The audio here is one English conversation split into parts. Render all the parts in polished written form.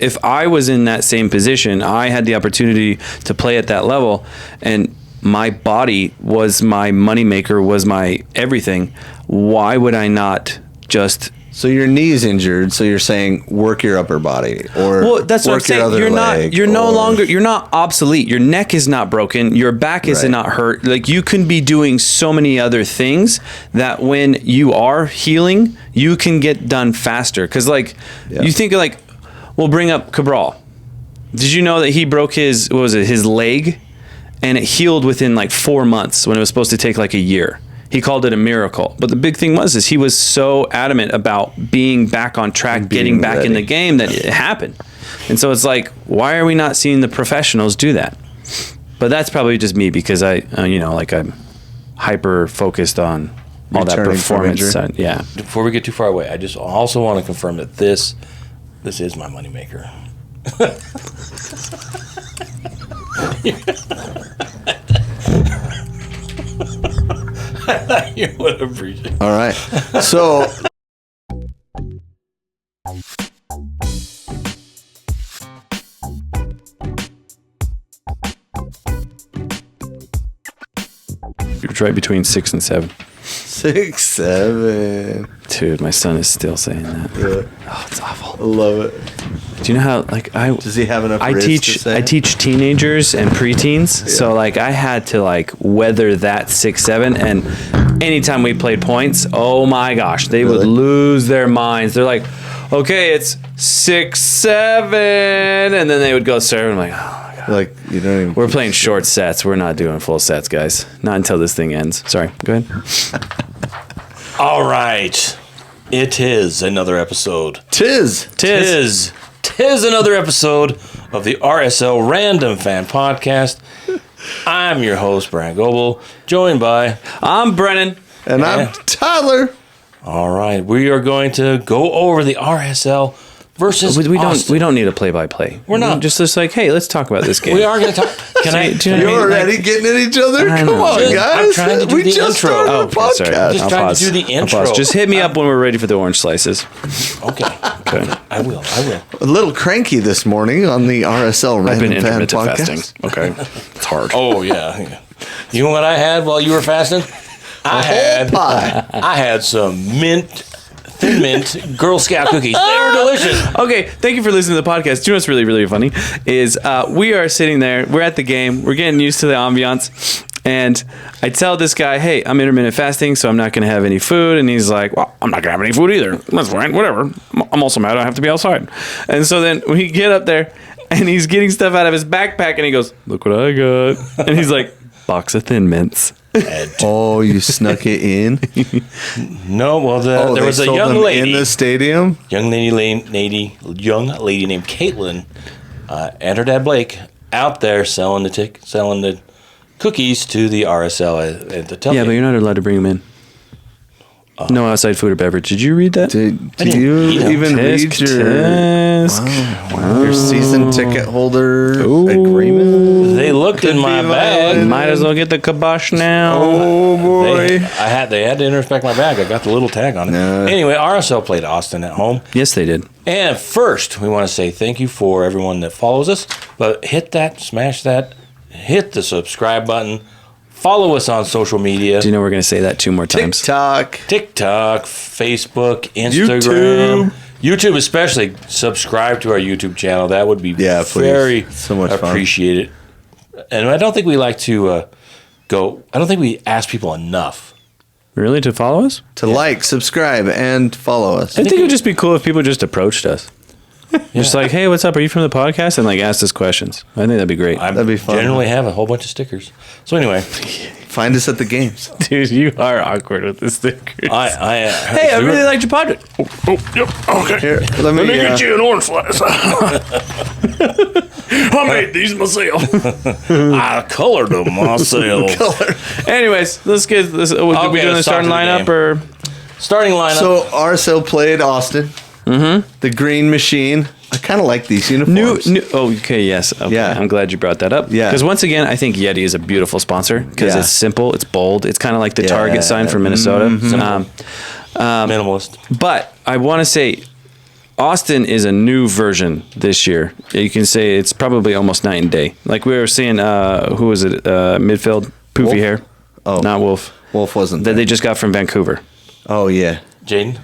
If I was in that same position, I had the opportunity to play at that level, and my body was my moneymaker, was my everything. Why would I not just... So your knee's injured, so you're saying work your upper body, or well, that's what I'm saying. You're not obsolete. Your neck is not broken. Your back is not hurt. Like, you can be doing so many other things that when you are healing, you can get done faster. Because you think like, we'll bring up Cabral. Did you know that he broke his leg, and it healed within like 4 months when it was supposed to take like a year? He called it a miracle. But the big thing is he was so adamant about being back on track, getting back in the game, that it happened. And so it's like, why are we not seeing the professionals do that? But that's probably just me, because I'm hyper focused on all that performance side. Yeah. Before we get too far away, I just also want to confirm that this is my moneymaker. You would appreciate it. All right. So You're right between 6 and 7. 6, 7. Dude, my son is still saying that. Yeah. Oh, it's awful. I love it. Do you know how does he have enough? I teach teenagers and preteens, so I had to weather that 6, 7, and anytime we played points, oh my gosh, they would lose their minds. They're like, okay, it's 6, 7, and then they would go serve. I'm like, oh my god. Like, you don't even. We're playing short sets. We're not doing full sets, guys. Not until this thing ends. Sorry. Go ahead. All right. It is another episode. Tis Another episode of the RSL Random Fan Podcast. I'm your host, Brandt Goebel, joined by... I'm Brennan. And I'm Tyler. All right. We are going to go over the RSL versus Austin. We don't need a play-by-play. We're not. Just like, hey, let's talk about this game. We are going to talk... You're already getting at each other? Come on, guys. I'm trying to do the intro. Started a podcast. Sorry. I'm just trying to do the intro. Just hit me up when we're ready for the orange slices. Okay. I will. A little cranky this morning on the RSL Random Fan Podcast. Fasting. Okay. It's hard. Oh, yeah. You know what I had while you were fasting? I had some Thin Mint Girl Scout cookies. They were delicious. Okay, thank you for listening to the podcast. Do you know what's really, really funny is we are sitting there. We're at the game. We're getting used to the ambiance. And I tell this guy, hey, I'm intermittent fasting, so I'm not going to have any food. And he's like, well, I'm not going to have any food either. That's fine. Whatever. I'm also mad I have to be outside. And so then we get up there, and he's getting stuff out of his backpack, and he goes, look what I got. And he's like, box of Thin Mints. Oh, you snuck it in? No, well, there was a young lady in the stadium. Young lady named Caitlin and her dad Blake out there selling the cookies to the RSL at the tailgate. Yeah, but you're not allowed to bring them in. No outside food or beverage. Did you read that? Did you even read your season ticket holder agreement? They looked in my bag. Might as well get the kibosh now. Oh boy! They had to inspect my bag. I got the little tag on it. Anyway, RSL played Austin at home. Yes, they did. And first, we want to say thank you for everyone that follows us. But smash that, hit the subscribe button. Follow us on social media. Do you know we're going to say that 2 more times? TikTok, Facebook, Instagram. YouTube especially. Subscribe to our YouTube channel. That would be very so much appreciated. And I don't think we like to I don't think we ask people enough. Really? To follow us? To like, subscribe, and follow us. I think it would just be cool if people just approached us. Just like, hey, what's up? Are you from the podcast? And ask us questions. I think that'd be great. That'd be fun. Generally have a whole bunch of stickers. So anyway, find us at the games. Dude, you are awkward with the stickers. Hey, I really liked your podcast. Yep. Okay. Here, let me get you an orange slice. I made these myself. I colored them myself. Anyways, let's get this. Are we doing the starting lineup or starting lineup? So RSL played Austin. Mm-hmm. The Green Machine. I kind of like these uniforms. Okay, yes. Okay. Yeah. I'm glad you brought that up. Yeah. Because once again, I think Yeti is a beautiful sponsor because it's simple, it's bold. It's kind of like the Target sign for Minnesota. Minimalist. But I want to say, Austin is a new version this year. You can say it's probably almost night and day. Like we were seeing, who was it? Midfield, poofy Wolf? hair. Oh, Not Wolf. Wolf wasn't That there. they just got from Vancouver. Oh yeah. Jaden?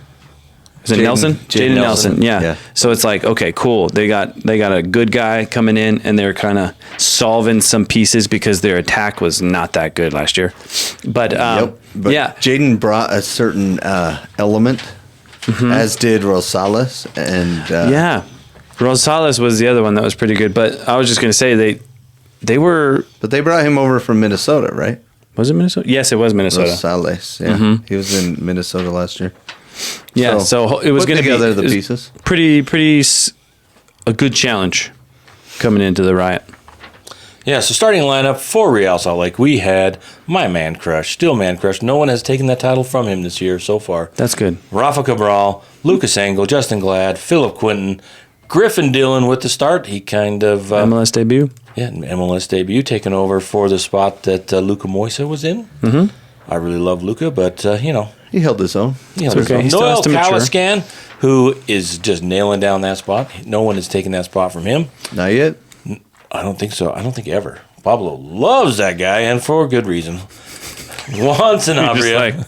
Is it Nelson? Jaden Nelson. Yeah. Yeah. So it's like, okay, cool. They got a good guy coming in, and they're kind of solving some pieces because their attack was not that good last year. But, But yeah, Jaden brought a certain element, as did Rosales, and yeah. Rosales was the other one that was pretty good. But I was just gonna say they were. But they brought him over from Minnesota, right? Was it Minnesota? Yes, it was Minnesota. Rosales, yeah, he was in Minnesota last year. Yeah, so it was put going to be together it the was pieces. Pretty a good challenge coming into the Riot. Yeah, so starting lineup for Real Salt Lake, we had my man crush, still man crush. No one has taken that title from him this year so far. That's good. Rafa Cabral, Lucas Engel, Justin Glad, Philip Quinton, Griffin Dillon with the start. He kind of MLS debut. Yeah, MLS debut, taking over for the spot that Luka Moisa was in. Mm-hmm. I really love Luka, but He held his own. you know, It's okay. He still Noel has to mature. Kalaskan, who is just nailing down that spot. No one is taking that spot from him. Not yet. I don't think so. I don't think ever. Pablo loves that guy, and for good reason. Juan Sanabria,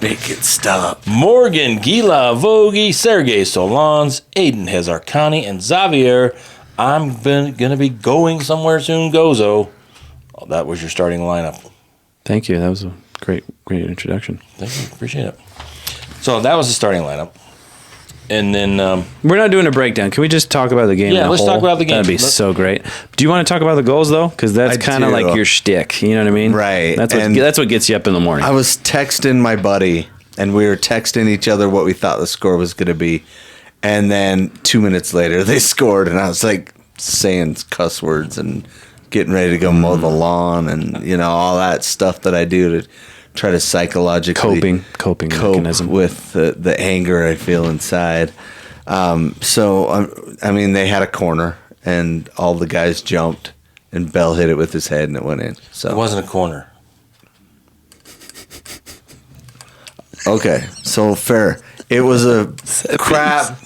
Make it stop. Morgan Gila Vogi, Sergey Solans, Aiden Hezarkani, and Xavier. I'm going to be going somewhere soon, Gozo. Oh, that was your starting lineup. Thank you. That was a great introduction. Thank you. Appreciate it. So that was the starting lineup. And then We're not doing a breakdown. Can we just talk about the game? Yeah, in a let's whole? talk about the game. That'd be so great. Do you want to talk about the goals though? Because that's I kind of do. like your shtick. You know what I mean? Right. That's And what gets you up in the morning. I was texting my buddy, and we were texting each other what we thought the score was going to be. And then 2 minutes later, they scored, and I was like saying cuss words and getting ready to go mow the lawn and, all that stuff that I do to try to psychologically Coping cope mechanism. with the anger I feel inside. They had a corner, and all the guys jumped, and Bell hit it with his head, and it went in. So it wasn't a corner. okay, so fair. It was a crap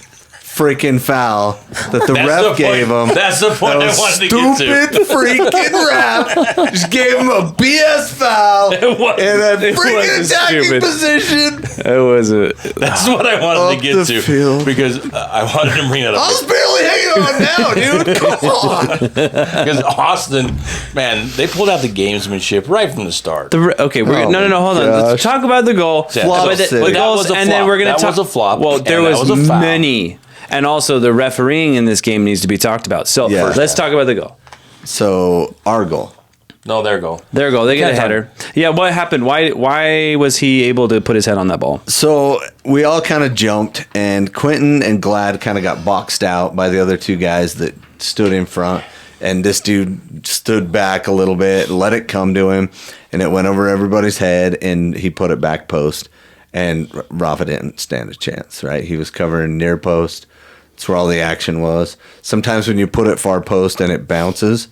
freaking foul that the ref gave him. That's the point I wanted to get Stupid to. freaking ref just gave him a BS foul in a freaking wasn't attacking stupid. position. It was a. That's what I wanted to Up get the to field. because I wanted to bring it I up was barely hanging on now, dude. Come on. because Austin, man, they pulled out the gamesmanship right from the start. Okay, we're Oh no, hold on. gosh. Let's talk about the goal. Flop But city. the That goals, was a and then flop. we're gonna That talk. was a flop, Well, and there that was was a foul. many, and also the refereeing in this game needs to be talked about. So Yeah. let's talk about the goal. So our goal. No, there you go. There we go. They get a Yeah, header. Yeah, what happened? Why was he able to put his head on that ball? So we all kind of jumped, and Quentin and Glad kind of got boxed out by the other two guys that stood in front. And this dude stood back a little bit, let it come to him, and it went over everybody's head, and he put it back post. And Rafa didn't stand a chance, right? He was covering near post. That's where all the action was. Sometimes when you put it far post and it bounces,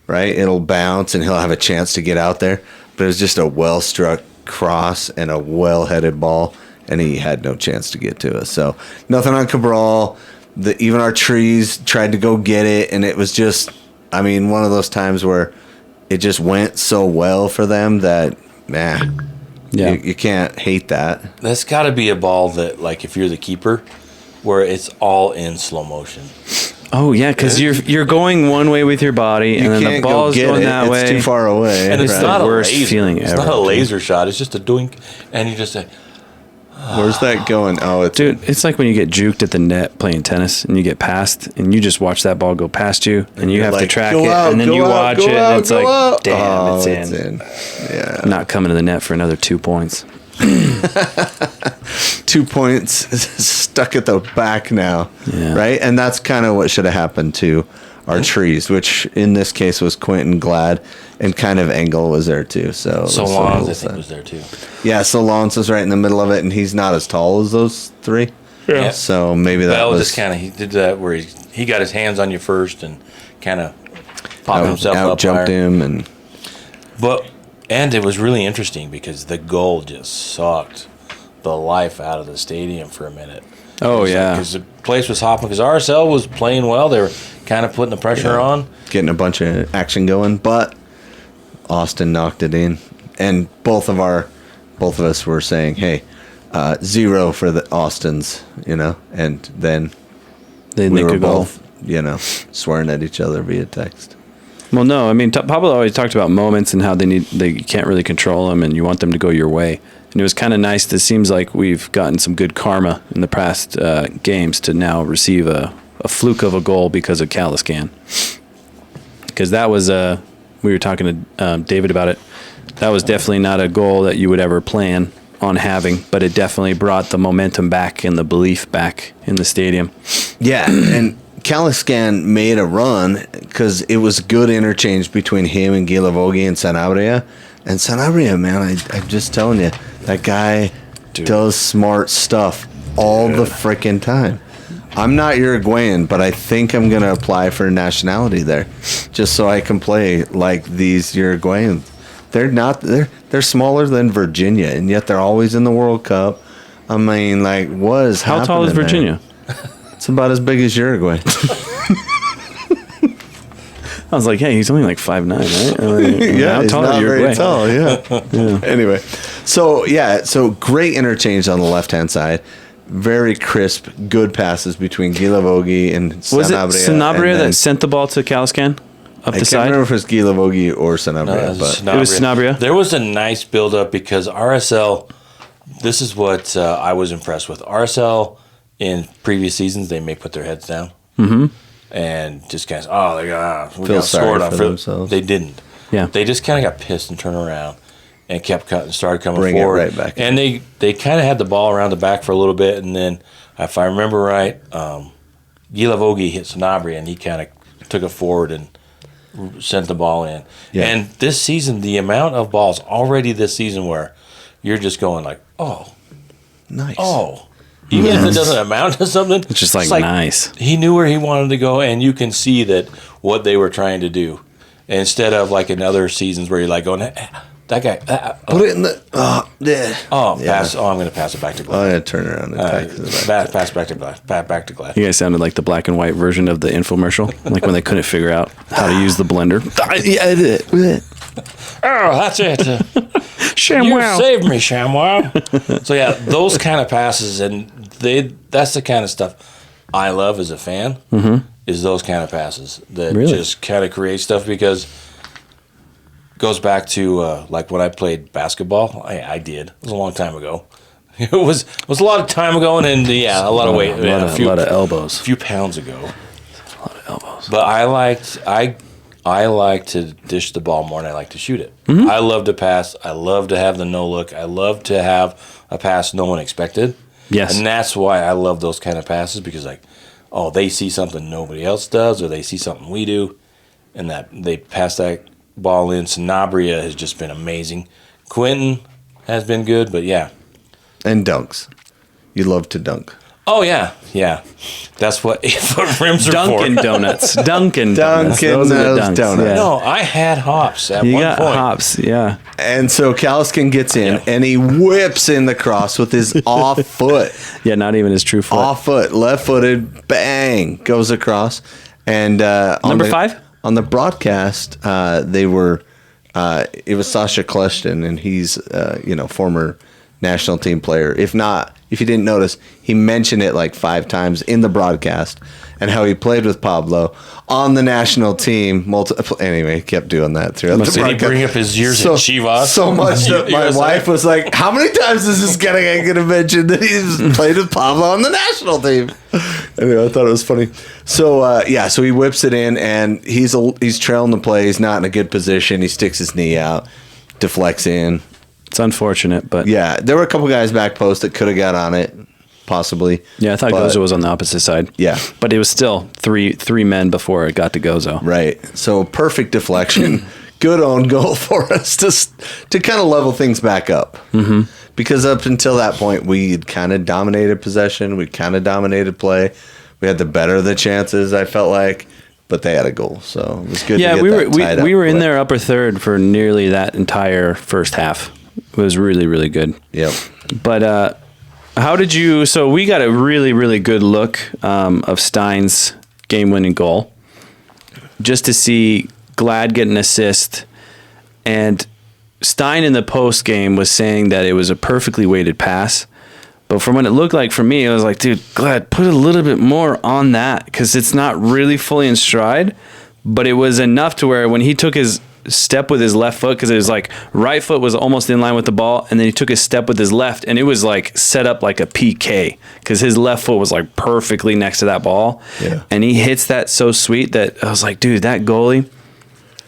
right? It'll bounce, and he'll have a chance to get out there. But it was just a well-struck cross and a well-headed ball, and he had no chance to get to us. So nothing on Cabral. Even our trees tried to go get it, and it was just, one of those times where it just went so well for them that, you can't hate that. That's got to be a ball that, like, if you're the keeper, where it's all in slow motion. Oh yeah, because you're going one way with your body, and then the Can't ball's go get going it. that it's way. too far away. And it's the not a worst laser. feeling It's ever, not a dude. laser shot. It's just a doink, and you just say, Where's that going? Oh, it's Dude, it's like when you get juked at the net playing tennis, and you get passed, and you just watch that ball go past you, and you you're have to like, track go it, out, and then go you out, watch go it, out, and it's go like, out. damn, Oh, it's in. Yeah. I'm not coming to the net for another 2 points. 2 points stuck at the back now, Yeah. right? And that's kind of what should have happened to our trees, which in this case was Quentin Glad, and kind of Engel was there too. So that's what Solans, it I think, was. was there too. Yeah, Solans was right in the middle of it, and he's not as tall as those three. Yeah. So maybe that Bell was just kind of, he did that where he got his hands on you first and kind of popped himself out up jumped higher. him, and And it was really interesting because the goal just sucked the life out of the stadium for a minute. Oh, yeah. Because the place was hopping. Because RSL was playing well. They were kind of putting the pressure on. Getting a bunch of action going. But Austin knocked it in. And both of us were saying, hey, 0 for the Austins, and then we were both, swearing at each other via text. Well, no, I mean, Pablo always talked about moments and how they can't really control them, and you want them to go your way. And it was kind of nice. It seems like we've gotten some good karma in the past games to now receive a fluke of a goal because of Caliscan. Because that was we were talking to David about it. That was definitely not a goal that you would ever plan on having, but it definitely brought the momentum back and the belief back in the stadium. Yeah, and Caliscan made a run because it was good interchange between him and Gilavogi and Sanabria. And Sanabria, man, I'm just telling you, that guy does smart stuff all the freaking time. I'm not Uruguayan, but I think I'm going to apply for nationality there just so I can play like these Uruguayans. They're smaller than Virginia, and yet they're always in the World Cup. I mean, like, what is happening? How tall is Virginia? It's about as big as Uruguay. I was like, hey, he's only like 5'9", right? Yeah, how tall he's not Uruguay? very tall, yeah. Anyway, so great interchange on the left-hand side. Very crisp, good passes between Gilavogi and Sanabria. Was it Sanabria that sent the ball to Caliscan? I can't remember if it was Gilavogi or Sanabria, but it was Sanabria. There was a nice build-up because RSL, this is what I was impressed with. RSL, in previous seasons, they may put their heads down and just kind of, we got scored on for themselves. They didn't. Yeah. They just kind of got pissed and turned around and kept cutting, started coming Bring forward. it right back. And they kind of had the ball around the back for a little bit, and then, if I remember right, Gilavogi hit Sanabria, and he kind of took it forward and sent the ball in. Yeah. And this season, the amount of balls already this season where you're just going like, oh, nice. Oh, even if it doesn't amount to something, it's just like nice. He knew where he wanted to go, and you can see that what they were trying to do. Instead of like in other seasons where you're like going, that guy, put it in the pass. Oh, I'm going to pass it back to Glad. I'm going to turn around and pass back to Glad. Back to Glad. You guys sounded like the black and white version of the infomercial, like when they couldn't figure out how to use the blender. Oh, that's it. ShamWow. You saved me, ShamWow. So yeah, those kind of passes, and that's the kind of stuff I love as a fan. Is those kind of passes that just kind of create stuff, because it goes back to like when I played basketball. I did. It was a long time ago. It was a lot of time ago, and a lot of weight, a lot of elbows, a few pounds ago. A lot of elbows. But I like to dish the ball more than I like to shoot it. I love to pass. I love to have the no look. I love to have a pass no one expected. Yes. And that's why I love those kind of passes, because they see something nobody else does, or they see something we do, and that they pass that ball in. Sanabria has just been amazing. Quentin has been good, but yeah. And dunks. You love to dunk. Oh, yeah. That's what rims are Dunkin' for. Donuts. Dunkin' Donuts. Those donuts. Yeah. No, I had hops at one point. Hops, yeah. And so Caliscan gets in, and he whips in the cross with his off foot. Yeah, not even his true foot. Off foot, left-footed, bang, goes across. And number 5? On the broadcast, they were it was Sasha Kleshton, and he's former national team player. If you didn't notice, he mentioned it like 5 times in the broadcast, and how he played with Pablo on the national team. Anyway, he kept doing that throughout the broadcast. Did he bring up his years at Chivas? So much that my wife was like, how many times is this guy going to mention that he's played with Pablo on the national team? Anyway, I thought it was funny. So, so he whips it in, and he's trailing the play. He's not in a good position. He sticks his knee out, deflects in. It's unfortunate, but... Yeah, there were a couple guys back post that could have got on it, possibly. Yeah, I thought Gozo was on the opposite side. Yeah. But it was still three men before it got to Gozo. Right. So, perfect deflection. Good own goal for us to kind of level things back up. Mm-hmm. Because up until that point, we had kind of dominated possession. We kind of dominated play. We had the better of the chances, I felt like. But they had a goal, so it was good to get that tied up. We were in their upper third for nearly that entire first half. It was really, really good. Yep. But How did you? So we got a really, really good look of Stein's game-winning goal, just to see Glad get an assist, and Stijn in the post game was saying that it was a perfectly weighted pass. But from what it looked like for me, I was like, dude, Glad, put a little bit more on that, because it's not really fully in stride. But it was enough to where when he took his step with his left foot, because it was like right foot was almost in line with the ball, and then he took his step with his left, and it was like set up like a PK, because his left foot was like perfectly next to that ball. Yeah. And he hits that so sweet that I was like, dude, that goalie,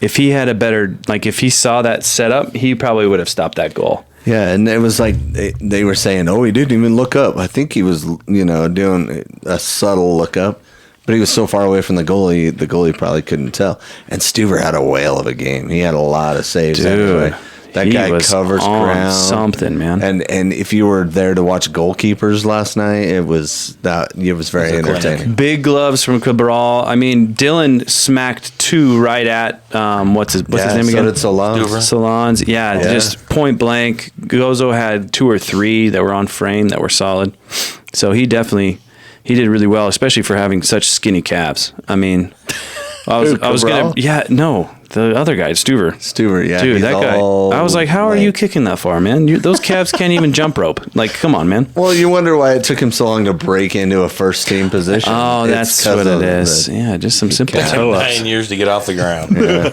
if he had a better, like if he saw that setup, he probably would have stopped that goal. Yeah, and it was like they were saying, oh, he didn't even look up. I think he was, doing a subtle look up. But he was so far away from the goalie probably couldn't tell. And Stuver had a whale of a game. He had a lot of saves. Dude, anyway. That guy covers ground. Something, man. And if you were there to watch goalkeepers last night, it was very entertaining. Big gloves from Cabral. I mean, Dylan smacked two right at what's his name again? So did Solans. Yeah, just point blank. Gozo had two or three that were on frame that were solid. So he did really well, especially for having such skinny calves. I mean, the other guy, Stuver, yeah. Dude, that guy. I was like, how are you kicking that far, man? Those calves can't even jump rope. Like, come on, man. Well, you wonder why it took him so long to break into a first team position. Oh, that's what it is. Yeah, just some simple toe ups. 9 years to get off the ground. Yeah.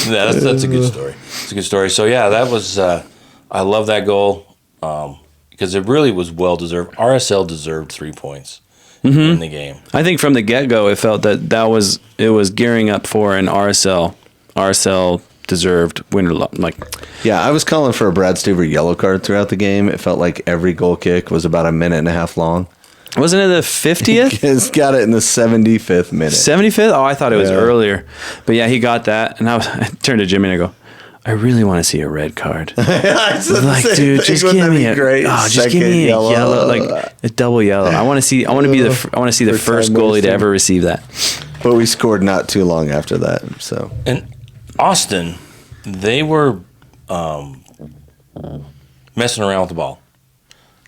That's a good story. It's a good story. So, yeah, that was, I love that goal. Because it really was well deserved. RSL deserved 3 points in the game. I think from the get go, it felt that was gearing up for an RSL deserved winner. Yeah, I was calling for a Brad Stuver yellow card throughout the game. It felt like every goal kick was about a minute and a half long. Wasn't it the 50th? He's got it in the 75th minute. 75th? Oh, I thought it was earlier. But yeah, he got that, and I turned to Jimmy and I go, I really want to see a red card. Like, dude, just give me a yellow, like a double yellow. I want to see the first goalie to ever receive that. But we scored not too long after that. So, and Austin, they were messing around with the ball.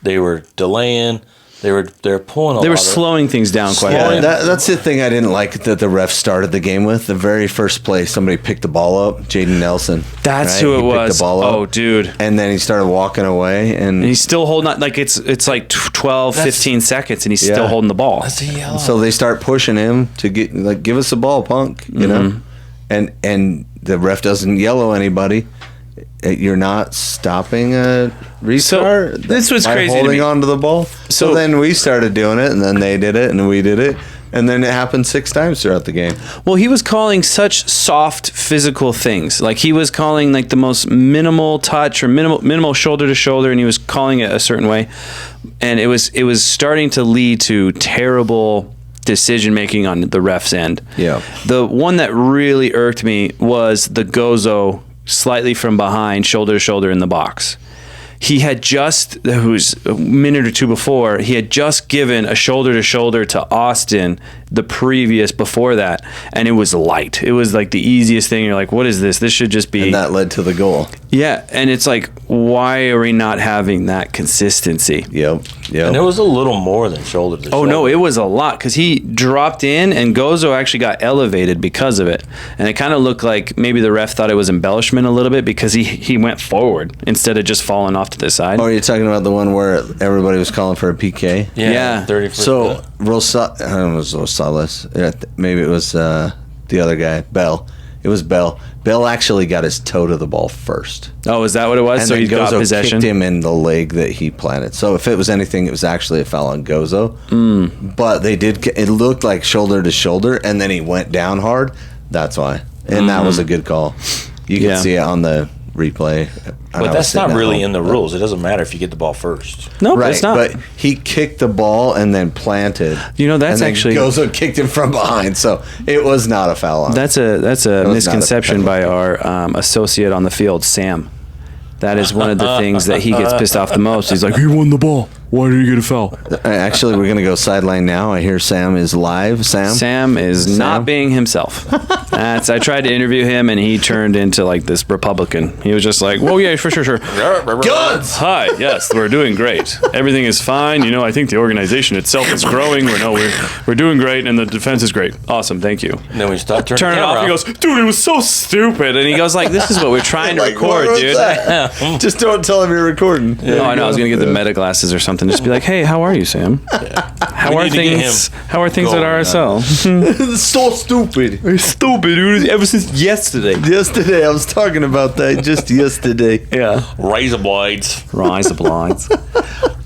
They were delaying. They were pulling. They were slowing things down quite a bit. That's the thing I didn't like that the ref started the game with. The very first play, somebody picked the ball up. Jaden Nelson. That's who it was. Picked the ball up, dude. And then he started walking away, and he's still holding on. Like it's like 12, 15 seconds, and he's still holding the ball. That's a yellow. So they start pushing him to give us the ball, punk. You know, and the ref doesn't yellow anybody. You're not stopping a restart. So this was crazy. Holding on to the ball. So then we started doing it, and then they did it, and we did it, and then it happened 6 times throughout the game. Well, he was calling such soft physical things. Like he was calling like the most minimal touch or minimal shoulder to shoulder, and he was calling it a certain way, and it was starting to lead to terrible decision making on the ref's end. Yeah. The one that really irked me was the Gozo slightly from behind, shoulder to shoulder in the box. He had who's a minute or two before, he had just given a shoulder to shoulder to Austin the previous before that, and it was light. It was like the easiest thing. You're like, what is this? This should just be. And that led to the goal. Yeah, and it's like, why are we not having that consistency? Yep. And it was a little more than shoulder to shoulder. Oh, no, it was a lot, because he dropped in, and Gozo actually got elevated because of it. And it kind of looked like maybe the ref thought it was embellishment a little bit, because he went forward instead of just falling off to the side. Oh, you're talking about the one where everybody was calling for a PK? Yeah. 30 So, I don't know, it was Rosales. Maybe it was the other guy, Bell. It was Bell. Bell actually got his toe to the ball first. Oh, is that what it was? And so he got Gozo possession? kicked him in the leg that he planted. So if it was anything, it was actually a foul on Gozo. But they did. It looked like shoulder to shoulder, and then he went down hard. That's why. And that was a good call. You can see it on the replay. But that's not really in the rules. It doesn't matter if you get the ball first. No, right, it's not. But he kicked the ball and then planted. That's actually Gozo kicked him from behind, so it was not a foul on him. That's a misconception by our associate on the field, Sam. That is one of the things that he gets pissed off the most. He's like, he won the ball. Why did you get a foul? Actually, we're gonna go sideline now. I hear Sam is live. Sam is not being himself. I tried to interview him, and he turned into like this Republican. He was just like, "Whoa, yeah, for sure. Guns. Hi, yes, we're doing great. Everything is fine. You know, I think the organization itself is growing. We're doing great, and the defense is great. Awesome, thank you." And then we start turning Turn it off. He goes, "Dude, it was so stupid." And he goes like, "This is what we're trying to record, dude." Just don't tell him you're recording. Oh, I know. I was gonna get the meta glasses or something. Just be like, "Hey, how are you, Sam? How are things? How are things at RSL?" It's so stupid. It's stupid, dude. Ever since yesterday. Yesterday, I was talking about that just yesterday. Yeah. Razor blades. Rise of blinds.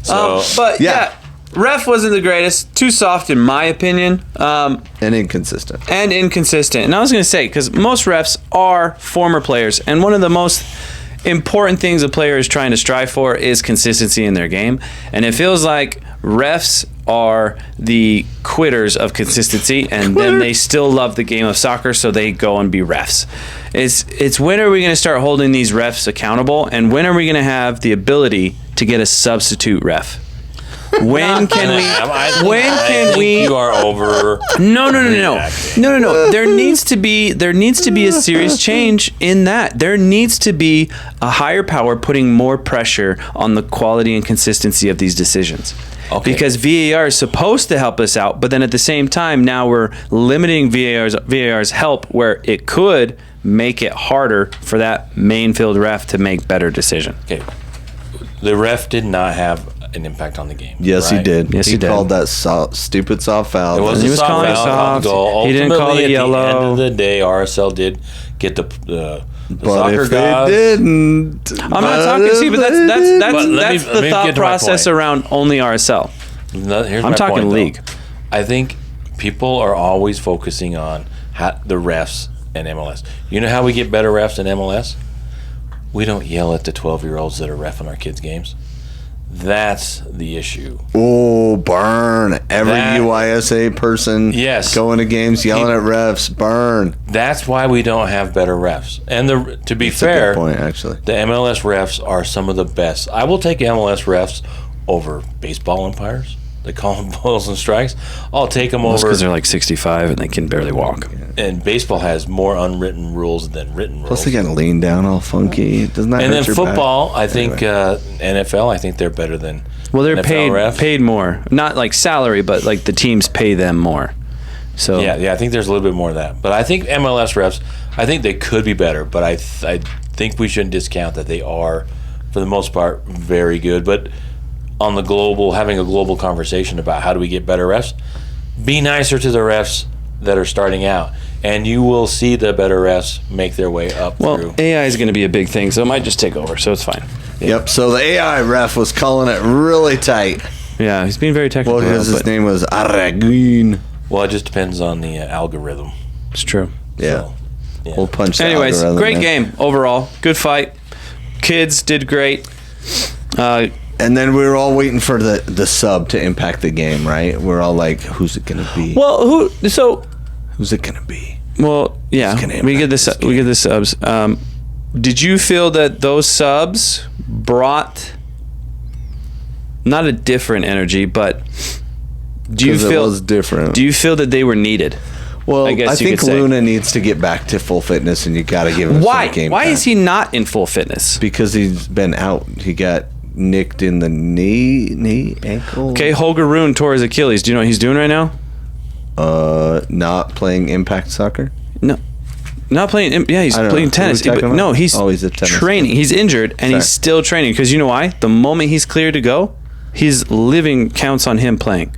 But yeah, ref wasn't the greatest. Too soft, in my opinion. And inconsistent. And I was going to say, because most refs are former players, and one of the most important things a player is trying to strive for is consistency in their game. And it feels like refs are the quitters of consistency, and then they still love the game of soccer, so they go and be refs. It's when are we going to start holding these refs accountable, and when are we going to have the ability to get a substitute ref? When can we? I think you are over. No. There needs to be a serious change in that. There needs to be a higher power putting more pressure on the quality and consistency of these decisions. Okay. Because VAR is supposed to help us out, but then at the same time, now we're limiting VAR's help where it could make it harder for that main field ref to make better decisions. Okay. The ref did not have an impact on the game. Yes, right? he did. Yes, he did. Called that stupid soft foul. It was he a was soft calling foul, soft. goal. He didn't call Ultimately, it yellow. At the end of the day, RSL did get the but soccer if guys. they didn't, I'm not talking. See, but that's let the me thought get to my process point. around only RSL. Here's I'm my talking point, league. though. I think people are always focusing on the refs and MLS. You know how we get better refs in MLS? We don't yell at the 12-year-olds that are reffing our kids' games. That's the issue. Oh, burn. Every UISA person going to games yelling at refs, burn. That's why we don't have better refs. And to be fair, a good point, actually. The MLS refs are some of the best. I will take MLS refs over baseball umpires. They call them balls and strikes. I'll take them over. Because they're like 65 and they can barely walk. And baseball has more unwritten rules than written rules. Plus, they got to lean down all funky. Doesn't that And hurt then your football, back? I think NFL, I think they're better than Well, they're NFL refs. paid more. Not like salary, but like the teams pay them more. So Yeah, I think there's a little bit more of that. But I think MLS refs, I think they could be better, but I think we shouldn't discount that they are, for the most part, very good. But on the global, having a global conversation about how do we get better refs, be nicer to the refs that are starting out, and you will see the better refs make their way up through. Well, AI is going to be a big thing, so it might just take over, so it's fine. Yep, so the AI ref was calling it really tight. Yeah, he's being very technical. Well, because his name was Green. Well, it just depends on the algorithm. It's true. Yeah. So, yeah. We'll punch the Anyways, algorithm great in. game overall. Good fight. Kids did great. And then we were all waiting for the sub to impact the game, right? We're all like, who's it going to be? Well, Who's it going to be? Well, yeah, we get the subs. Did you feel that those subs brought not a different energy, but do you feel it was different? Do you feel that they were needed? Well, I guess you think could say. Luna needs to get back to full fitness, and you got to give him some game Why time. is he not in full fitness? Because he's been out. He got nicked in the knee, ankle. Okay, Holger Rune tore his Achilles. Do you know what he's doing right now? Not playing impact soccer. No, not playing. Yeah, he's playing tennis. What are we talking about? He's he's a tennis training. He's injured and he's still training because you know why? The moment he's cleared to go, his living counts on him playing.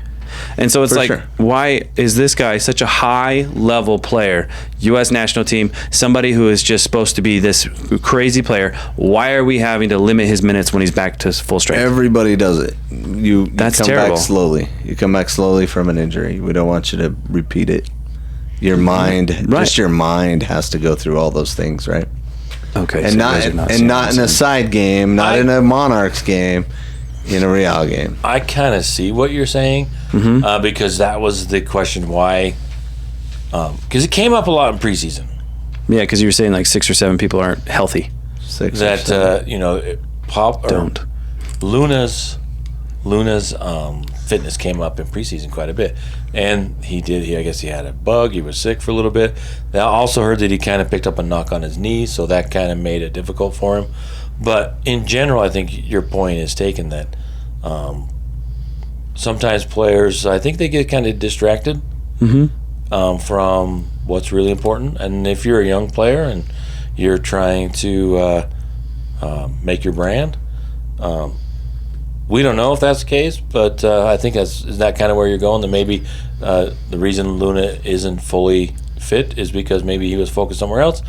And so it's why is this guy such a high-level player, U.S. national team, somebody who is just supposed to be this crazy player? Why are we having to limit his minutes when he's back to full strength? Everybody does it. You That's come terrible. back slowly. You come back slowly from an injury. We don't want you to repeat it. Your mind, just your mind, has to go through all those things, right? Okay, and so not in a side game, not in a Monarchs game. In a Real game. I kind of see what you're saying because that was the question why. Because it came up a lot in preseason. Yeah, because you were saying like 6 or 7 people aren't healthy. Luna's Luna's fitness came up in preseason quite a bit, and I guess he had a bug. He was sick for a little bit. I also heard that he kind of picked up a knock on his knee, so that kind of made it difficult for him. But in general, I think your point is taken that sometimes players, I think they get kind of distracted from what's really important. And if you're a young player and you're trying to make your brand, we don't know if that's the case, but I think is that kind of where you're going. That maybe the reason Luna isn't fully fit is because maybe he was focused somewhere else.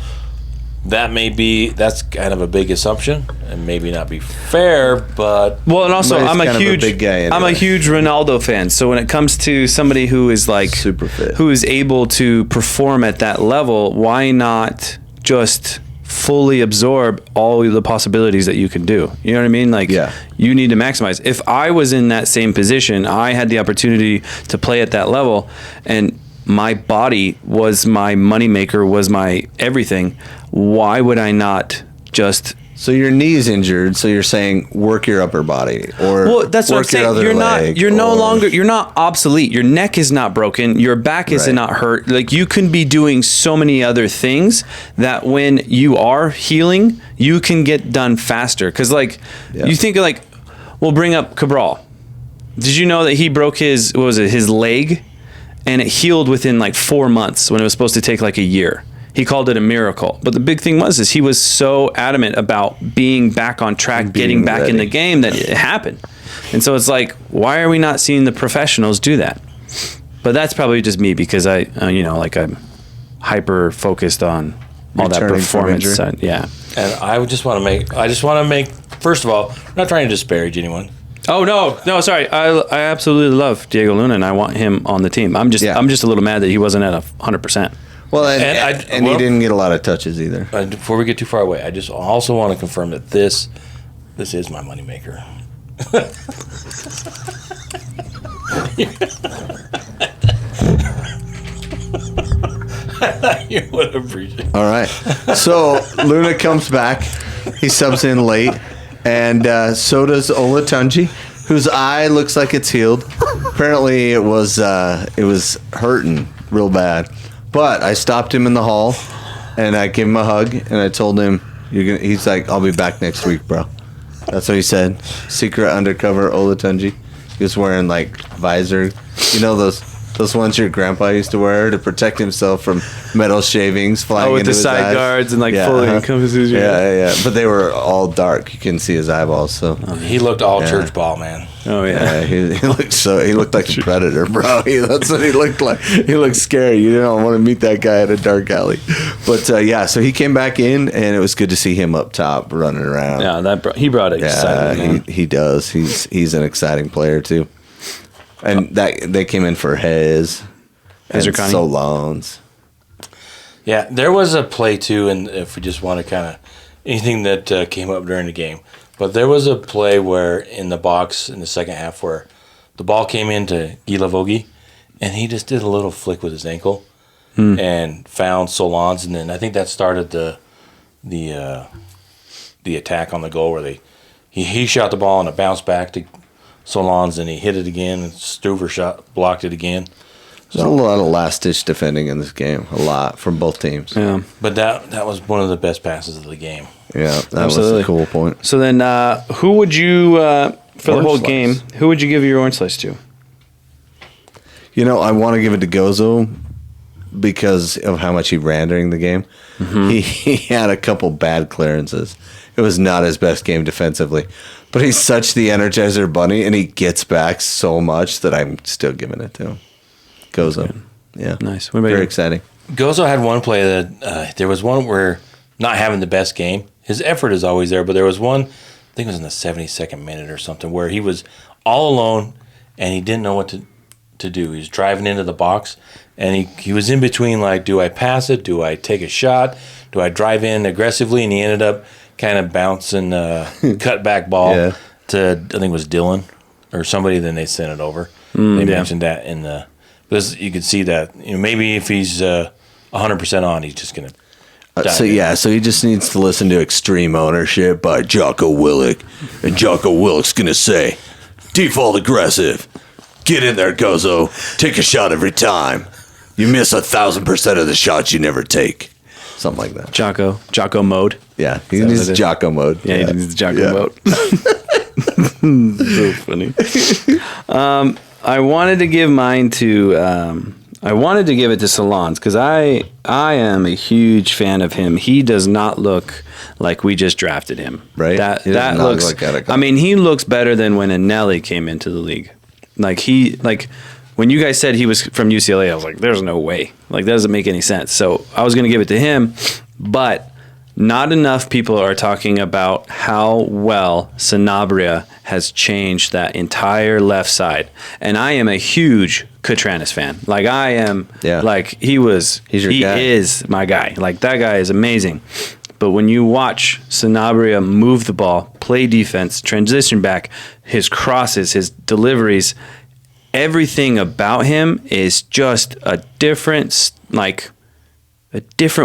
That's kind of a big assumption and maybe not be fair, but and also I'm a huge big guy anyway. I'm a huge Ronaldo fan. So when it comes to somebody who is like super fit, who is able to perform at that level, why not just fully absorb all the possibilities that you can do? You know what I mean? Like, you need to maximize. If I was in that same position, I had the opportunity to play at that level, and my body was my moneymaker, was my everything. Why would I not just... So your knee's injured, so you're saying work your upper body, or that's what I'm saying. You're not obsolete. Your neck is not broken. Your back is not hurt. Like, you can be doing so many other things that when you are healing, you can get done faster. Because you think we'll bring up Cabral. Did you know that he broke his leg, and it healed within 4 months when it was supposed to take a year? He called it a miracle. But the big thing is he was so adamant about being back on track, getting back in the game, that it happened. And so it's why are we not seeing the professionals do that? But that's probably just me, because I'm hyper focused on all that performance side. Yeah. And I just want to make, first of all, I'm not trying to disparage anyone. Oh, no, sorry. I absolutely love Diego Luna, and I want him on the team. I'm just a little mad that he wasn't at 100%. Well, and he didn't get a lot of touches either. Before we get too far away, I just also want to confirm that this is my moneymaker. You would appreciate. All right. So Luna comes back. He subs in late, and so does Olatunji, whose eye looks like it's healed. Apparently, it was hurting real bad. But I stopped him in the hall, and I gave him a hug, and I told him, he's like, I'll be back next week, bro. That's what he said. Secret undercover Olatunji. He was wearing visor. You know those ones your grandpa used to wear to protect himself from metal shavings flying with into the his side eyes. guards and fully encompasses you. Yeah. But they were all dark. You couldn't see his eyeballs. So he looked all church ball, man. Oh yeah. He looked like a predator, bro. That's what he looked like. He looked scary. You didn't want to meet that guy at a dark alley. But so he came back in, and it was good to see him up top running around. Yeah, he brought excitement. He does. He's an exciting player too. And they came in for Hez and Solons. Yeah, there was a play too, and if we just want to kind of anything that came up during the game, but there was a play where in the box in the second half where the ball came into Gilavogi, and he just did a little flick with his ankle and found Solons, and then I think that started the attack on the goal where he shot the ball and it bounced back to Solons, and he hit it again, and Stuver blocked it again. There's a lot of last-ditch defending in this game, a lot from both teams. Yeah, but that was one of the best passes of the game. Yeah, that was a cool point. So then, who would you for the whole game? Who would you give your orange slice to? I want to give it to Gozo because of how much he ran during the game. Mm-hmm. He had a couple bad clearances. It was not his best game defensively. But he's such the Energizer Bunny, and he gets back so much that I'm still giving it to him. Gozo. Yeah. Nice. Very exciting. Gozo had one play that there was one where not having the best game. His effort is always there, but there was one, I think it was in the 72nd minute or something, where he was all alone, and he didn't know what to do. He was driving into the box, and he was in between, do I pass it? Do I take a shot? Do I drive in aggressively? And he ended up kind of bouncing cut back ball to, I think it was Dylan or somebody, then they sent it over. They mentioned that in the, because you could see that, maybe if he's 100% on, he's just going to so he just needs to listen to Extreme Ownership by Jocko Willink, and Jocko Willink's going to say, Default aggressive. Get in there, Gozo. Take a shot every time. You miss 1,000% of the shots you never take. Something like that. Jocko mode. Yeah, he needs Jocko mode. Yeah, he needs Jocko mode. So funny. I wanted to give mine to. I wanted to give it to Salons because I am a huge fan of him. He does not look like we just drafted him. Right. That looks. I mean, he looks better than when Anelli came into the league. When you guys said he was from UCLA, I was like, there's no way. Like, that doesn't make any sense. So I was going to give it to him, but not enough people are talking about how well Sanabria has changed that entire left side. And I am a huge Catranis fan. Like, I am, he is my guy. Like, that guy is amazing. But when you watch Sanabria move the ball, play defense, transition back, his crosses, his deliveries, everything about him is just a different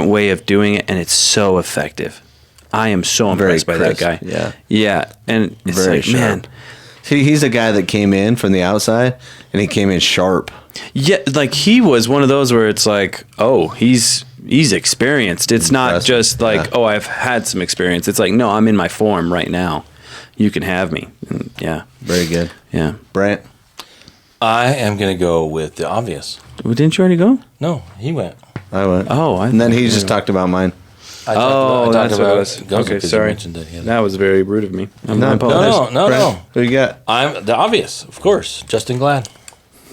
way of doing it, and it's so effective. I am so impressed by that guy. Yeah, and it's very sharp. Man. See, he's a guy that came in from the outside, and he came in sharp. Yeah, like he was one of those where it's like, oh, he's experienced. It's not just like, oh, I've had some experience. It's like, no, I'm in my form right now. You can have me. And yeah, very good. Yeah, Brandt. I am going to go with the obvious. Well, didn't you already go? No, he went. I went. Oh, and then he just talked about mine. I talked about it. Okay, sorry. That was very rude of me. No. Who you got? I'm the obvious, of course. Justin Glad.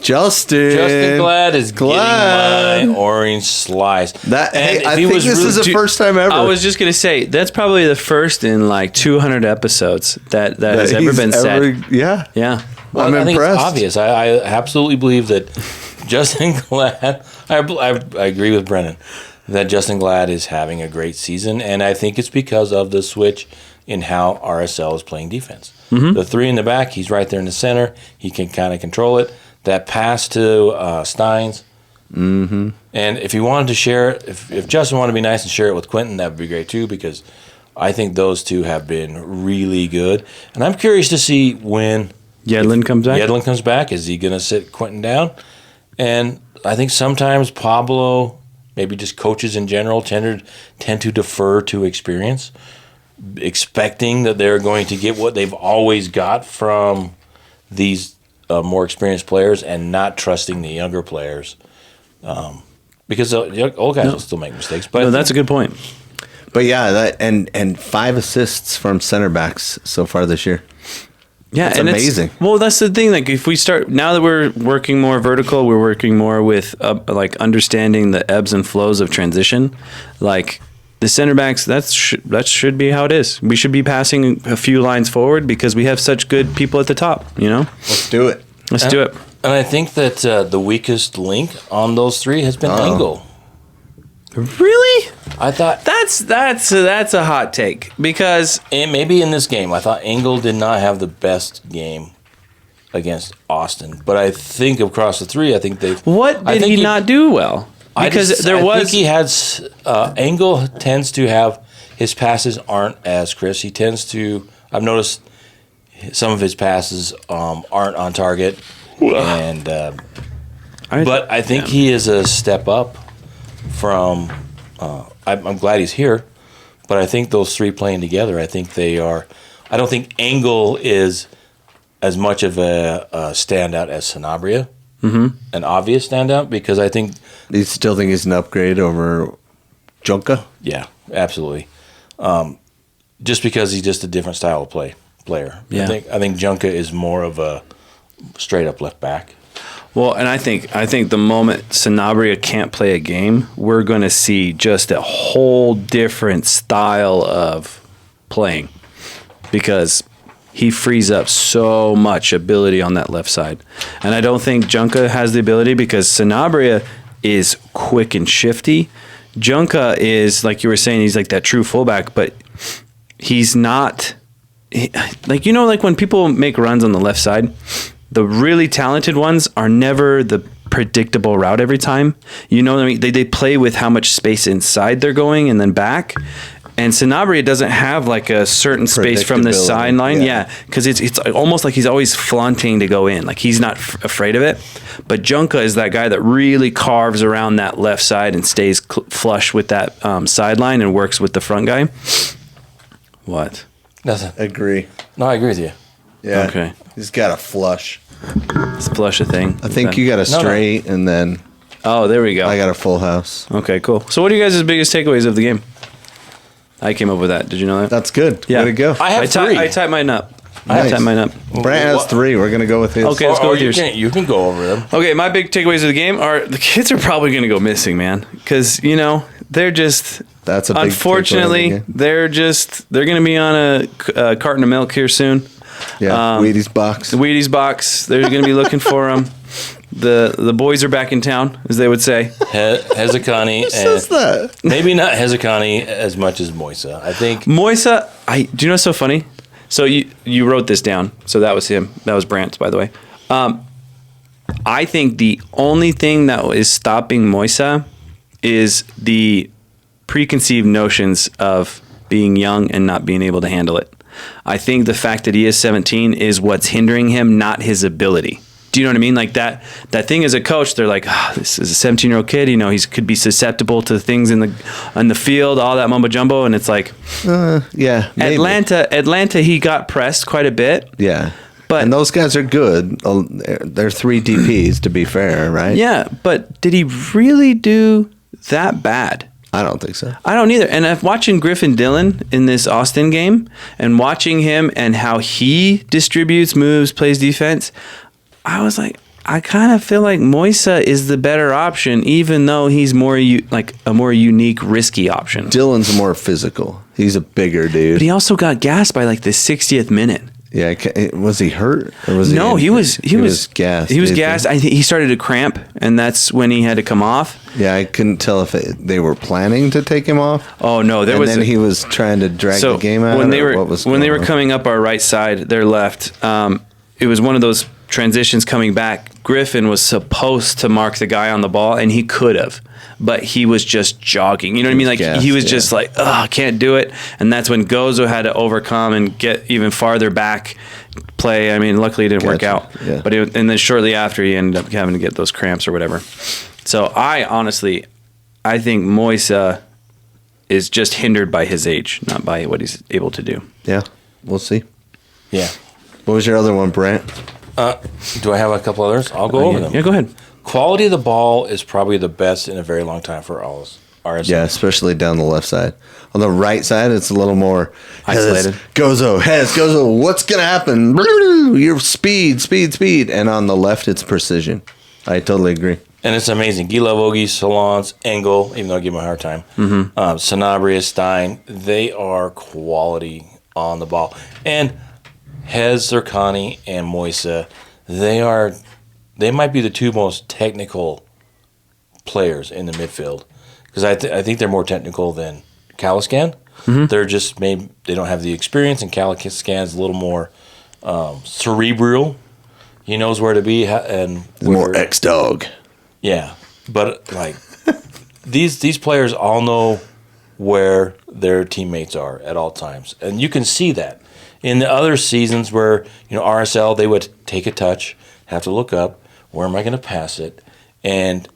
Justin Glad is getting my orange slice. I think this is the first time ever. I was just going to say, that's probably the first in like 200 episodes that has ever been said. Yeah. Yeah. Well, I think it's obvious. I absolutely believe that Justin Glad, I agree with Brennan, that Justin Glad is having a great season, and I think it's because of the switch in how RSL is playing defense. Mm-hmm. The three in the back, he's right there in the center. He can kind of control it. That pass to Stein's. Mm-hmm. And if he wanted to share it, if Justin wanted to be nice and share it with Quentin, that would be great too, because I think those two have been really good. And I'm curious to see when Yedlin comes back. Is he going to sit Quentin down? And I think sometimes Pablo, maybe just coaches in general, tend to defer to experience, expecting that they're going to get what they've always got from these more experienced players and not trusting the younger players, because the old guys will still make mistakes. But that's a good point. But yeah, and 5 assists from center backs so far this year. Yeah, it's amazing. Well, that's the thing. Like, if we start now that we're working more vertical, we're working more with like understanding the ebbs and flows of transition. Like the center backs, that should be how it is. We should be passing a few lines forward because we have such good people at the top. You know, let's do it. Let's do it. And I think that the weakest link on those three has been Engel. Really? I thought that's a hot take because and maybe in this game I thought Engel did not have the best game against Austin, but I think across the three, I think they. What did he not do well? Because I think he had Engel tends to have his passes aren't as crisp. He tends to. I've noticed some of his passes aren't on target, and but I think he is a step up from. I'm glad he's here, but I think those three playing together, I think they are. I don't think Engel is as much of a standout as Sanabria, an obvious standout, because I think. You still think he's an upgrade over Junka? Yeah, absolutely. Just because he's just a different style of player. Yeah. I think Junka is more of a straight up left back. Well, and I think the moment Sanabria can't play a game, we're going to see just a whole different style of playing because he frees up so much ability on that left side. And I don't think Junka has the ability because Sanabria is quick and shifty. Junka is, like you were saying, he's like that true fullback, but he's not like when people make runs on the left side, the really talented ones are never the predictable route every time. You know what I mean? They play with how much space inside they're going and then back. And Sanabria doesn't have like a certain space from the sideline. Yeah, because it's almost like he's always flaunting to go in. Like he's not afraid of it. But Junka is that guy that really carves around that left side and stays flush with that sideline and works with the front guy. What? Nothing. Agree. No, I agree with you. Yeah. Okay. He's got a flush. Is flush a thing? I think you got a straight and then... Oh, there we go. I got a full house. Okay, cool. So what are you guys' biggest takeaways of the game? I came up with that. Did you know that? That's good. Yeah. Way to go. I have three. I typed mine up. Nice. I typed mine up. Brandt has 3. We're going to go with his. Okay, let's go with yours. You can go over them. Okay, my big takeaways of the game are the kids are probably going to go missing, man. Because, they're just... That's a big unfortunately, takeaway of the game. they're going to be on a carton of milk here soon. Yeah, Wheaties box. The Wheaties box. They're going to be looking for them. The boys are back in town, as they would say. Hezekani. Who says that? Maybe not Hezekani as much as Moisa. I think Moisa, do you know what's so funny? So you wrote this down. So that was him. That was Brandt, by the way. I think the only thing that is stopping Moisa is the preconceived notions of being young and not being able to handle it. I think the fact that he is 17 is what's hindering him, not his ability. Do you know what I mean? Like that thing as a coach, they're like, this is a 17-year-old kid. He could be susceptible to things in the field, all that mumbo jumbo, and it's like, yeah, maybe. Atlanta, he got pressed quite a bit. Yeah, and those guys are good. They're 3 DPs, to be fair, right? Yeah, but did he really do that bad? I don't think so. I don't either. And watching Griffin Dillon in this Austin game and watching him and how he distributes, moves, plays defense, I was like, I kind of feel like Moisa is the better option, even though he's more like a more unique, risky option. Dillon's more physical. He's a bigger dude. But he also got gassed by like the 60th minute. Yeah, was he hurt or was he? No, he was gassed. He was gassed. I think he started to cramp, and that's when he had to come off. Yeah, I couldn't tell if they were planning to take him off. Oh no, he was trying to drag the game out. When they were coming up our right side, their left, it was one of those transitions coming back. Griffin was supposed to mark the guy on the ball, and he could have, but he was just jogging. You know what I mean? Like he was just like, oh, I can't do it. And that's when Gozo had to overcome and get even farther back play. I mean, luckily it didn't work out. Yeah. But and then shortly after, he ended up having to get those cramps or whatever. So I think Moisa is just hindered by his age, not by what he's able to do. Yeah, we'll see. Yeah. What was your other one, Brandt? Do I have a couple others? I'll go over them. Yeah, go ahead. Quality of the ball is probably the best in a very long time for all RSL. Yeah, especially down the left side. On the right side, it's a little more isolated. Gozo, what's going to happen? Your speed. And on the left, it's precision. I totally agree. And it's amazing. Gila Vogie, Solons, Engel, even though I give him a hard time, Sanabria, Stijn, they are quality on the ball. And Hez, Zerkani, and Moisa, they might be the 2 most technical players in the midfield, because I think they're more technical than Caliscan. They're just they don't have the experience, and Caliscan's a little more cerebral. He knows where to be and more ex-dog. Yeah, but like these players all know where their teammates are at all times, and you can see that. In the other seasons where, RSL, they would take a touch, have to look up, where am I going to pass it? And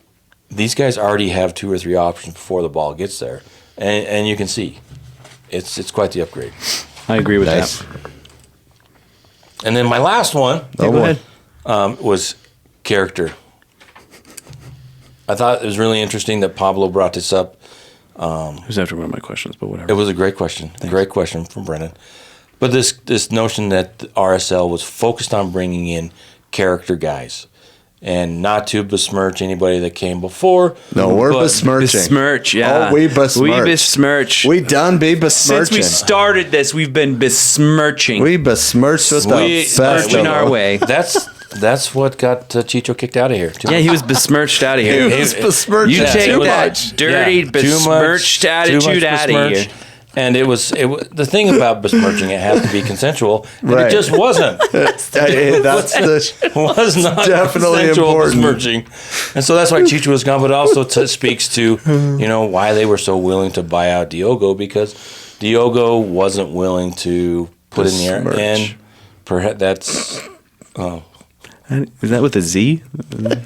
these guys already have 2 or 3 options before the ball gets there. And you can see, it's quite the upgrade. I agree with that. And then my last one go ahead. Was character. I thought it was really interesting that Pablo brought this up. It was after one of my questions, but whatever. It was a great question. Thanks. Great question from Brennan. But this notion that RSL was focused on bringing in character guys, and not to besmirch anybody that came before. No, we're besmirching. Besmirch, yeah. Oh, we besmirch. We besmirch. We done be besmirching. Since we started this, we've been besmirching. We besmirched with the best in our way. That's what got Chicho kicked out of here. Yeah, he was besmirched out of here. He was besmirched. You take that much. dirty, besmirched attitude out of here. And it was the thing about besmirching. It had to be consensual, and it just wasn't. Was not definitely important. Besmirching, and so that's why Chicho was gone. But also speaks to why they were so willing to buy out Diogo, because Diogo wasn't willing to put in the air, and perhaps that's is that with a Z? BESMIRCH.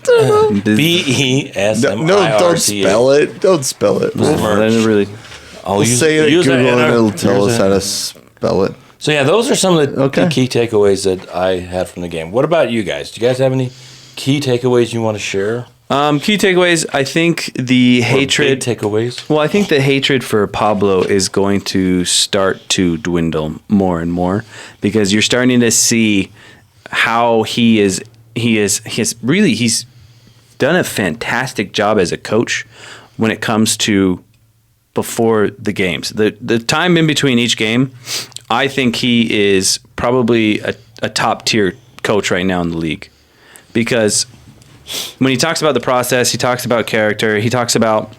No, don't spell it. Don't spell it. We'll say it at Google and it'll tell us how to spell it. So yeah, those are some of the key takeaways that I had from the game. What about you guys? Do you guys have any key takeaways you want to share? Key takeaways. I think the hatred. Big takeaways. Well, I think the hatred for Pablo is going to start to dwindle more and more because you're starting to see how he's done a fantastic job as a coach when it comes to before the games. The time in between each game, I think he is probably a top tier coach right now in the league because when he talks about the process, he talks about character, he talks about,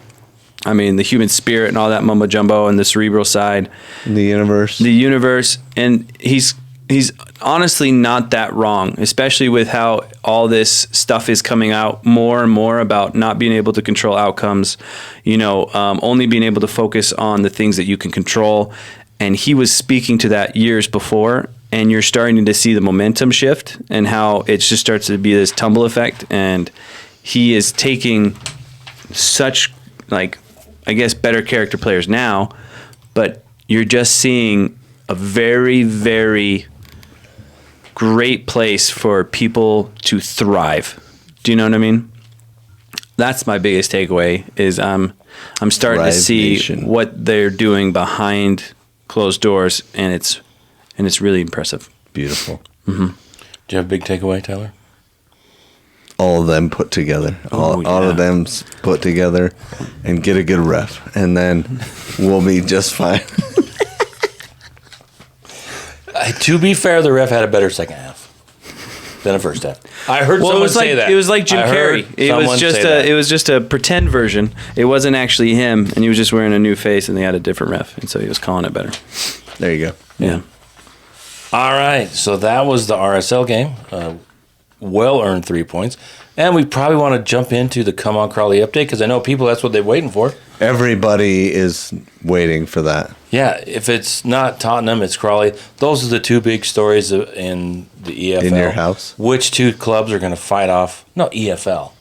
the human spirit and all that mumbo jumbo and the cerebral side, the universe, and he's honestly not that wrong, especially with how all this stuff is coming out more and more about not being able to control outcomes, only being able to focus on the things that you can control. And he was speaking to that years before, and you're starting to see the momentum shift and how it just starts to be this tumble effect. And he is taking such, better character players now, but you're just seeing a very, very great place for people to thrive. Do you know what I mean? That's my biggest takeaway is I'm starting to see what they're doing behind closed doors, and it's really impressive. Beautiful. Mm-hmm. Do you have a big takeaway, Tyler? All of them put together. All of them put together and get a good ref, and then we'll be just fine. To be fair, the ref had a better second half than the first half. I heard someone say that. It was like Jim Carrey. It was just a pretend version. It wasn't actually him, and he was just wearing a new face, and they had a different ref, and so he was calling it better. There you go. Yeah. All right, so that was the RSL game. Well-earned 3 points. And we probably want to jump into the Come On Crawley update because I know people, that's what they're waiting for. Everybody is waiting for that. Yeah, if it's not Tottenham, it's Crawley. Those are the two big stories in the EFL. In your house? Which two clubs are going to fight off? No, EFL.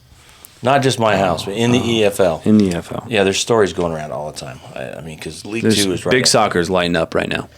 Not just my house, but in the EFL. In the EFL. Yeah, there's stories going around all the time. Because League 2 is right big now. Soccer is lighting up right now.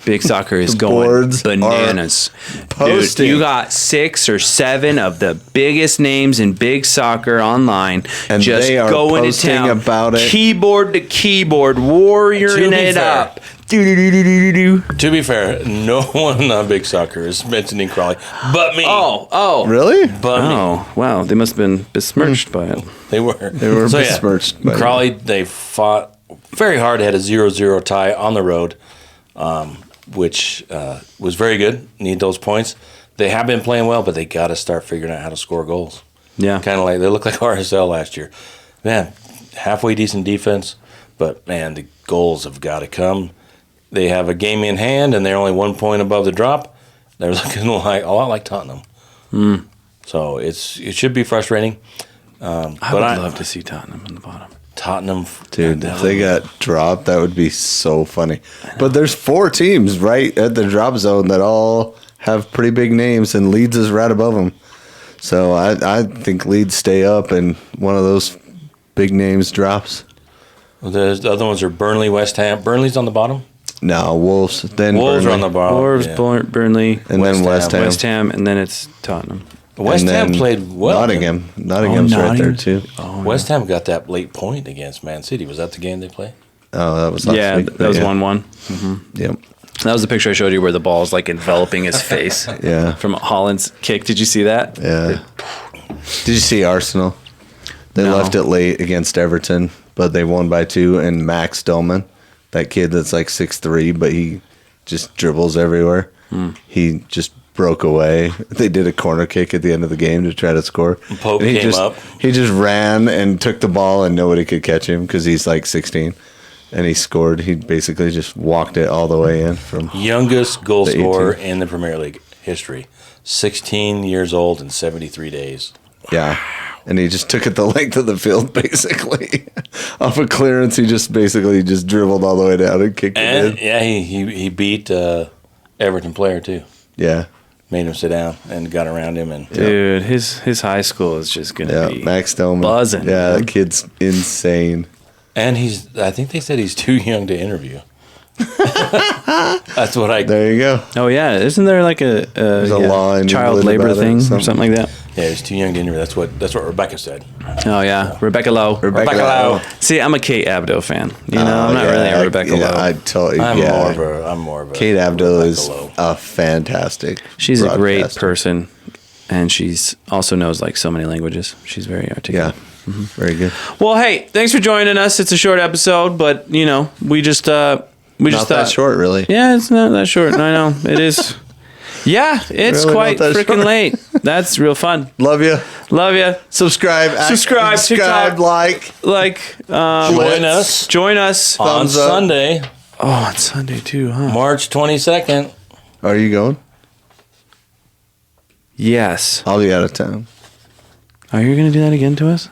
Big Soccer is going bananas. Dude, you got 6 or 7 of the biggest names in Big Soccer online, and just they are going to town about it. Keyboard to keyboard, warrioring it up. To be fair, no one on Big Soccer is mentioning Crawley, but me. Oh, really? But me. Wow, they must have been besmirched by it. They were besmirched. Yeah, Crawley, they fought very hard. Had a 0-0 tie on the road. Which was very good. Need those points. They have been playing well, but they got to start figuring out how to score goals. Yeah. Kind of like they look like RSL last year. Man, halfway decent defense, but man, the goals have got to come. They have a game in hand, and they're only 1 point above the drop. They're looking like a lot like Tottenham. So it should be frustrating. I would love to see Tottenham on the bottom. Tottenham, dude, if they got dropped, that would be so funny. But there's 4 teams right at the drop zone that all have pretty big names, and Leeds is right above them. So I think Leeds stay up, and one of those big names drops. Well, the other ones are Burnley, West Ham. Burnley's on the bottom. No, Wolves. Then Wolves Burnley. are on the bottom. Wolves, Burnley, and then West Ham. West Ham, and then it's Tottenham. West Ham played well. Nottingham's right there too. West Ham got that late point against Man City. Was that the game they played? Oh, that was last week. That was 1-1. Mm-hmm. Yep. That was the picture I showed you where the ball's like enveloping his face. Yeah. From Holland's kick. Did you see that? Yeah. Did you see Arsenal? They left it late against Everton, but they won by 2. And Max Dolman, that kid that's like 6'3", but he just dribbles everywhere. He just broke away. They did a corner kick at the end of the game to try to score. Pope came up. He just ran and took the ball, and nobody could catch him because he's like 16. And he scored. He basically just walked it all the way in. From youngest goal scorer in the Premier League history. 16 years old in 73 days. Yeah. and he just took it the length of the field, basically. Off of clearance, he just basically just dribbled all the way down and kicked it in. Yeah, he beat Everton player, too. Yeah. Made him sit down and got around him. And Dude, his high school is just going to be Max Doman. buzzing. Yeah, that kid's insane. And I think they said he's too young to interview. That's what There you go. Oh, yeah. Isn't there like a law in child England labor about it, thing or something. something like that? Yeah, he's too young to interview. That's what Rebecca said. Oh, yeah. Rebecca Lowe. Rebecca Lowe. See, I'm a Kate Abdo fan. You know, I'm not really a Rebecca Lowe. I'm more of a Kate Abdo Rebecca is Lowe. a fantastic She's a great broadcaster. person, and she's also knows like so many languages. She's very articulate. Yeah. Very good. Well, hey, thanks for joining us. It's a short episode, but you know, we just Not thought, that short, really. Yeah, it's not that short. I know it is. Yeah, it's Really quite not that freaking short. late. That's real fun. Love you. Love you. Subscribe, TikTok. like. Join us on Thumbs up. Sunday, Oh, on Sunday too, huh? March 22nd. Are you going? Yes. I'll be out of town. Are you going to do that again to us?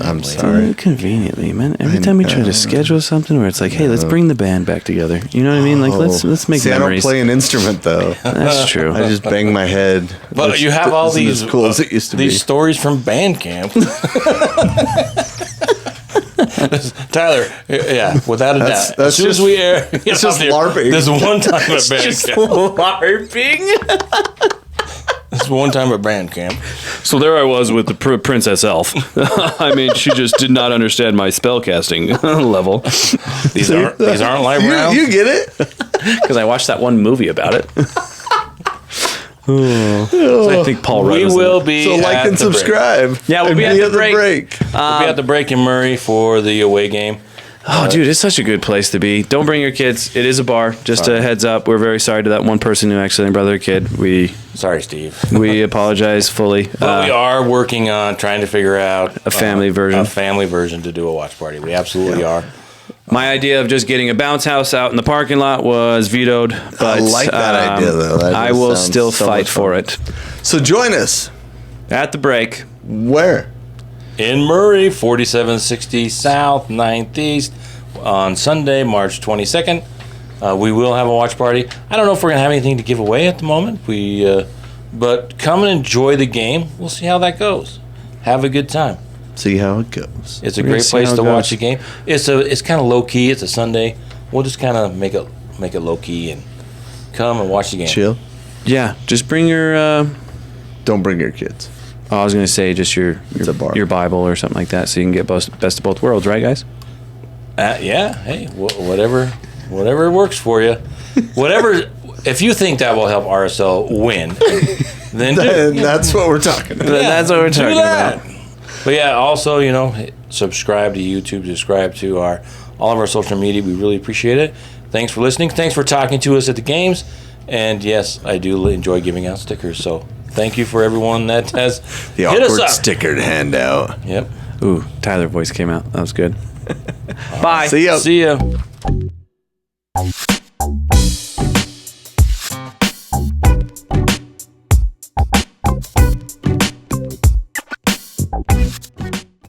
I'm sorry. Conveniently, man. Every time we try to schedule something where it's like, hey, let's bring the band back together. You know what I mean? Like, let's make See, memories. I don't play an instrument, though. That's true. I just bang my head. But which you have all isn't these as cool as it used to these be. stories from band camp. Tyler, yeah, without a doubt. That's As soon as just- we air, It's just LARPing. There's one time at band Just camp. LARPing. There's one time at band camp. So there I was with the princess elf. I mean, she just did not understand my spellcasting level These aren't live rounds. You get it? because I watched that one movie about it. So I think Paul Rudd We was in will it. be So like at and the break. subscribe. Yeah, we'll And be at the break. We'll be at the break in Murray for the away game. Oh, dude, it's such a good place to be. Don't bring your kids. It is a bar. Just a heads up. We're very sorry to that one person who accidentally brought their kid. Sorry, Steve. We apologize fully. But we are working on trying to figure out A family version. A family version to do a watch party. We absolutely are. My idea of just getting a bounce house out in the parking lot was vetoed, but I like that idea, though. That I just will sounds still so fight much for fun. it. So join us. At the break. Where? In Murray, 4760 South, 9th East, on Sunday, March 22nd. We will have a watch party. I don't know if we're going to have anything to give away at the moment. But come and enjoy the game. We'll see how that goes. Have a good time. See how it goes. It's a We're gonna great see place how it to goes. watch the game. It's kind of low key. It's a Sunday. We'll just kind of make it low key and come and watch the game. Chill. Yeah, just bring your. Don't bring your kids. I was going to say just your a bar. your Bible or something like that, so you can get best of both worlds, right, guys? Yeah. Hey, whatever works for you. Whatever. If you think that will help RSL win, then do. And that's what we're talking about. That's what we're do talking that. about. But yeah, also, subscribe to YouTube, subscribe to all of our social media. We really appreciate it. Thanks for listening. Thanks for talking to us at the games. And yes, I do enjoy giving out stickers. So thank you for everyone that has The hit us awkward up. sticker handout. Yep. Ooh, Tyler voice came out. That was good. Bye. See ya. See ya.